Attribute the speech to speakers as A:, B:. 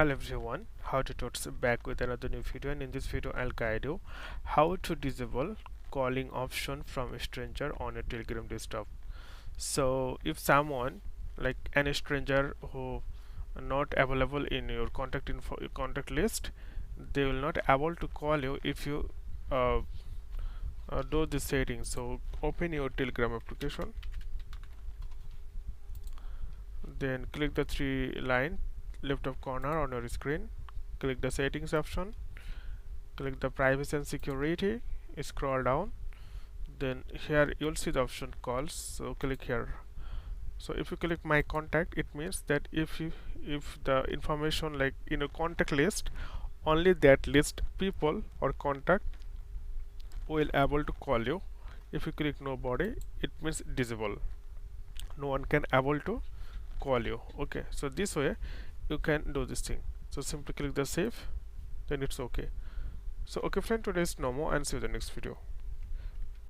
A: Hello everyone, how to Tuts back with another new video, and in this video I'll guide you how to disable calling option from a stranger on a Telegram desktop. So if someone like any stranger who not available in your contact list, they will not able to call you if you uh, do the settings. So open your Telegram application, then click the three line left of corner on your screen, click the settings option, click the privacy and security, scroll down, then here you'll see the option calls, so click here. So if you click my contact, it means that if the information like in a contact list, only that list people or contact will able to call you. If you click nobody, it means disable, no one can able to call you. Okay, so this way you can do this thing. So simply click the save, then it's okay. So okay friend, today is no more, and see you in the next video.